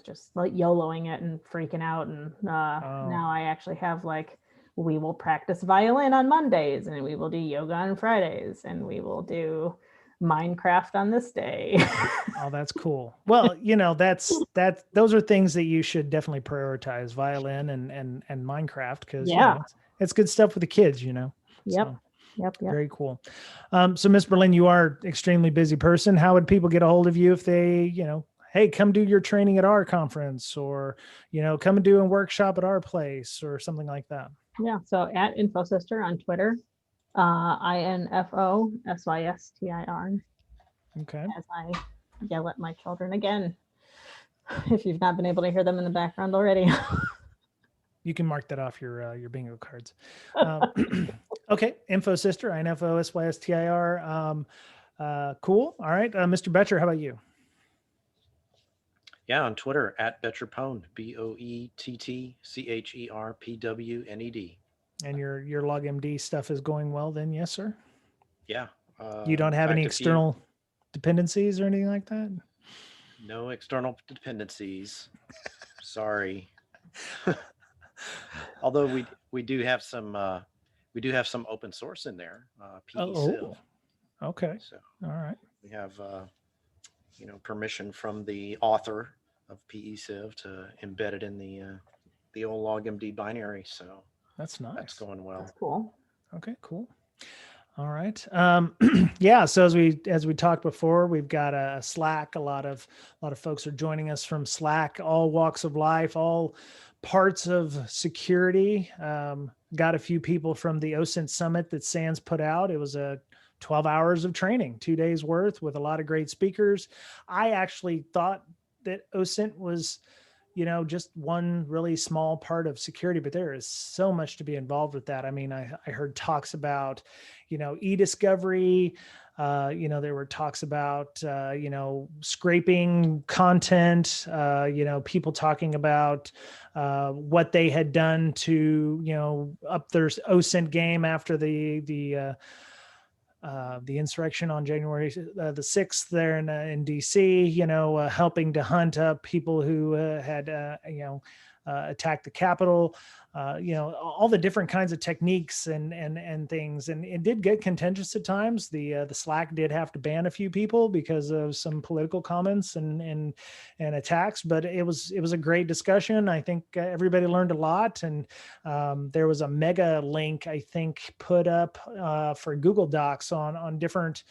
S3: just like YOLOing it and freaking out. And now I actually have we will practice violin on Mondays, and we will do yoga on Fridays, and we will do Minecraft on this day.
S1: Oh, that's cool. Well, those are things that you should definitely prioritize, violin and Minecraft, because it's good stuff with the kids,
S3: Yep.
S1: So,
S3: Yep.
S1: Very cool. So Miss Berlin, you are an extremely busy person. How would people get a hold of you if they, hey, come do your training at our conference, or, come and do a workshop at our place or something like that?
S3: Yeah. So at InfoSister on Twitter. INFOSYSTIR.
S1: Okay.
S3: As I yell at my children again. If you've not been able to hear them in the background already.
S1: You can mark that off your bingo cards. Okay. Info sister, INFOSYSTIR. Cool. All right. Mr. Betcher, how about you?
S2: Yeah, on Twitter at Betcherpwned, BOETTCHERPWNED.
S1: And your LogMD stuff is going well then, yes, sir?
S2: Yeah.
S1: You don't have any external dependencies or anything like that?
S2: No external dependencies. Sorry. Although we do have some open source in there. PECiv.
S1: Okay.
S2: So
S1: all right.
S2: We have permission from the author of PECiv to embed it in the old LogMD binary. So
S1: that's nice.
S2: That's going well.
S3: That's cool.
S1: Okay, cool. All right. Yeah. So as we talked before, we've got a Slack. A lot of folks are joining us from Slack, all walks of life, all parts of security. Got a few people from the OSINT summit that SANS put out. It was a 12 hours of training, 2 days worth with a lot of great speakers. I actually thought that OSINT was, just one really small part of security, but there is so much to be involved with that. I mean, I heard talks about, e-discovery. There were talks about, scraping content, people talking about what they had done to, up their OSINT game after the insurrection on January the 6th there in DC, helping to hunt up people who had, attacked the Capitol, all the different kinds of techniques and things. And it did get contentious at times. The Slack did have to ban a few people because of some political comments and attacks, but it was a great discussion. I think everybody learned a lot. And there was a mega link, I think, put up for Google Docs on different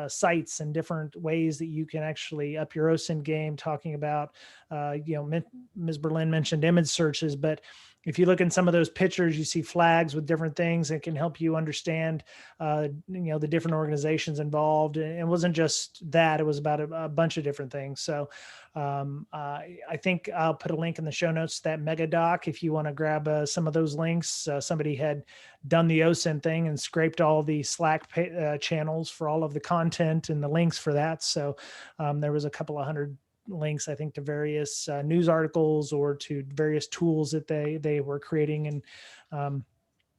S1: sites and different ways that you can actually up your OSINT game, talking about, Ms. Berlin mentioned image searches, but if you look in some of those pictures, you see flags with different things that can help you understand, the different organizations involved. And it wasn't just that, it was about a bunch of different things. So I think I'll put a link in the show notes to that mega doc if you want to grab some of those links. Somebody had done the OSINT thing and scraped all the Slack channels for all of the content and the links for that. So there was a couple of hundred links, I think, to various news articles or to various tools that they were creating. And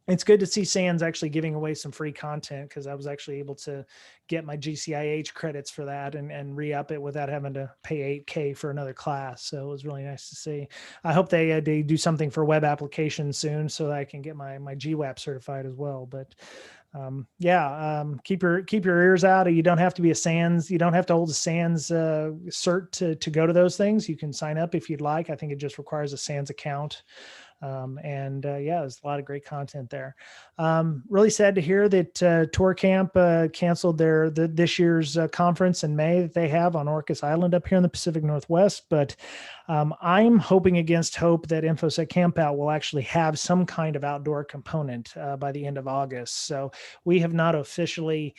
S1: it's good to see SANS actually giving away some free content, because I was actually able to get my GCIH credits for that and re-up it without having to pay $8,000 for another class. So it was really nice to see. I hope they do something for web applications soon so that I can get my GWAP certified as well. But keep your ears out. You don't have to be a SANS. You don't have to hold a SANS cert to go to those things. You can sign up if you'd like. I think it just requires a SANS account. There's a lot of great content there. Really sad to hear that Tour Camp canceled this year's conference in May that they have on Orcas Island up here in the Pacific Northwest. But I'm hoping against hope that InfoSec Campout will actually have some kind of outdoor component by the end of August. So we have not officially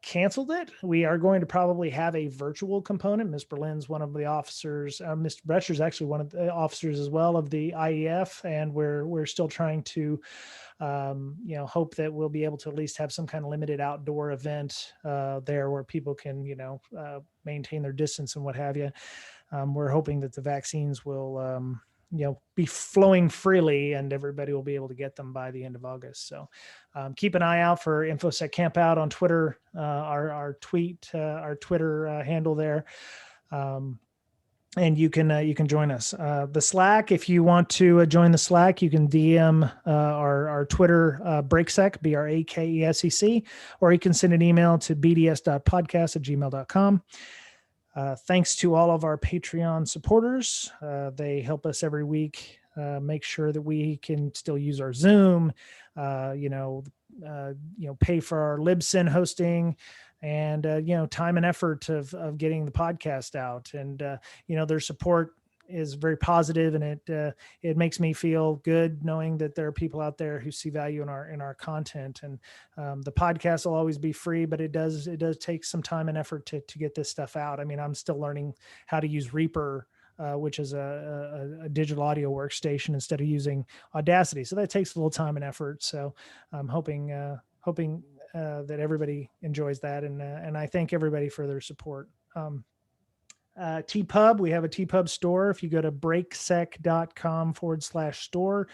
S1: canceled it. We are going to probably have a virtual component. Ms. Berlin's one of the officers. Mr. Bretcher's actually one of the officers as well of the IEF, and we're still trying to, hope that we'll be able to at least have some kind of limited outdoor event there where people can, maintain their distance and what have you. We're hoping that the vaccines will, be flowing freely and everybody will be able to get them by the end of August. So keep an eye out for InfoSec Campout on Twitter, our Twitter handle there. And you can join us. The Slack, if you want to join the Slack, you can DM our Twitter Breaksec, BRAKESEC, or you can send an email to bds.podcast@gmail.com. Thanks to all of our Patreon supporters. They help us every week make sure that we can still use our Zoom, pay for our Libsyn hosting, and time and effort of getting the podcast out. And their support is very positive, and it makes me feel good knowing that there are people out there who see value in our content. And the podcast will always be free, but it does take some time and effort to get this stuff out. I mean, I'm still learning how to use Reaper, which is a digital audio workstation, instead of using Audacity. So that takes a little time and effort. So I'm hoping that everybody enjoys that. And I thank everybody for their support. TPub, we have a TPub store. If you go to breaksec.com/store,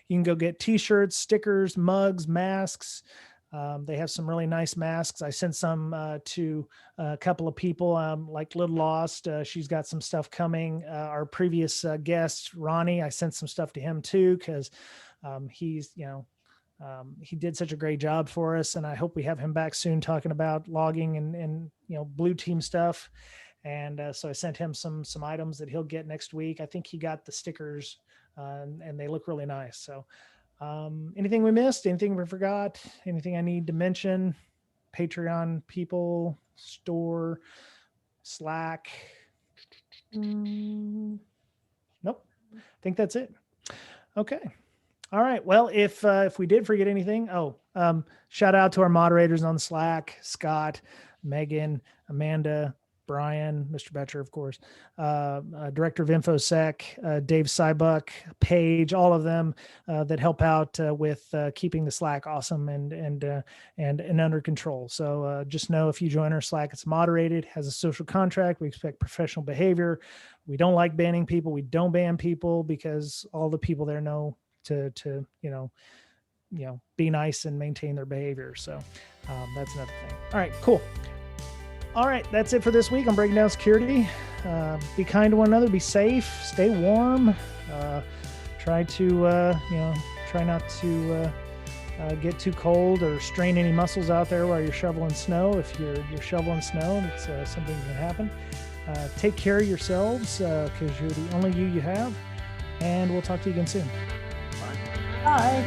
S1: you can go get t-shirts, stickers, mugs, masks. They have some really nice masks. I sent some to a couple of people, like Little Lost. She's got some stuff coming. Our previous guest, Ronnie, I sent some stuff to him too, because he's, he did such a great job for us, and I hope we have him back soon talking about logging and blue team stuff. And so I sent him some items that he'll get next week. I think he got the stickers, and they look really nice. So anything we missed, anything we forgot, anything I need to mention? Patreon, people, store, Slack. Nope. I think that's it. Okay. All right. Well, if we did forget anything, shout out to our moderators on Slack: Scott, Megan, Amanda, Brian, Mr. Betcher, of course, Director of InfoSec, Dave Sybuck, Paige, all of them that help out with keeping the Slack awesome and under control. So just know, if you join our Slack, it's moderated, has a social contract. We expect professional behavior. We don't like banning people. We don't ban people, because all the people there know to be nice and maintain their behavior. So that's another thing. All right, cool. All right, that's it for this week on Breaking Down Security. Be kind to one another, be safe, stay warm. Try not to get too cold or strain any muscles out there while you're shoveling snow. If you're shoveling snow, it's something that can happen. Take care of yourselves, because you're the only you have. And we'll talk to you again soon. Bye.
S3: Bye.